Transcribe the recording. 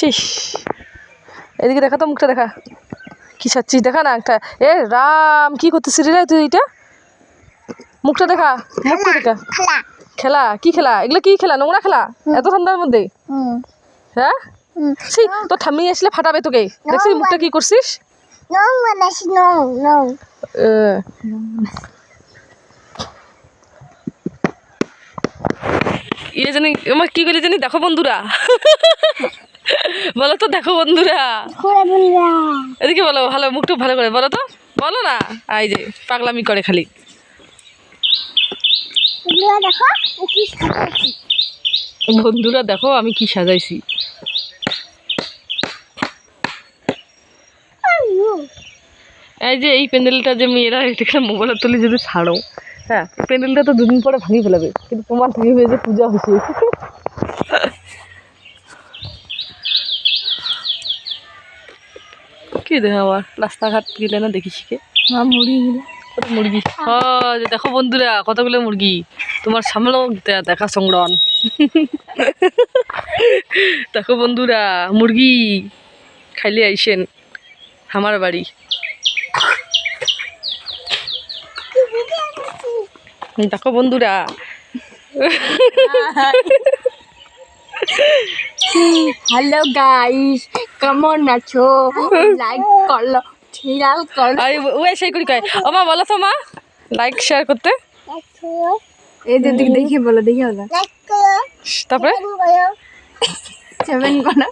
শেষ। এদিকে দেখা তো, মুখটা দেখা, কি সাচ্ছিস দেখা না একটা। এ রাম, কি করতেছিস রে তুই? এটা মুখটা দেখা, মুখটা দেখা। খেলা কি খেলা? এগুলো কি খেলা? নোংরা খেলা এত ঠান্ডার মধ্যে? হ্যাঁ, সেই তোর ঠাম্মি আসলে ফাটাবে তোকে। দেখছিস মুখটা কি করছিস? ইয়ে জানি আমার কি করে জানি। দেখো বন্ধুরা, বলো তো, দেখো বন্ধুরা, এদিকে বলো, ভালো মুখটুক ভালো করে বলো তো, বলো না। এই যে পাগলামি করে খালি। বন্ধুরা দেখো আমি কি সাজাইছি। এই যে এই প্যান্ডেলটা যে মেয়েরা এটাকে মোবাইলে তুলে যদি ছাড়ো, হ্যাঁ, প্যান্ডেলটা তো দুদিন পরে ভাঙি ফেলাবে, কিন্তু তোমার থেকে হয়ে যে পূজা হয়েছে। কি দেখো আবার রাস্তাঘাট গেলে না দেখি শিখে মুরগি। হ্যাঁ দেখো বন্ধুরা, কতগুলো মুরগি তোমার সামনেও দেখা সংগ্রহণ। দেখো বন্ধুরা, মুরগি খাইলে আইসেন আমার বাড়ি। দেখো বন্ধুরা, হ্যালো গাইস, কেমন আছো? লাইক করলো, শেয়ার করলো। ওই সেই করি কয় ও মা, বলো তো মা, লাইক শেয়ার করতে। এই যে দেখি বলো, দেখি বলো। তারপরে 7 করো।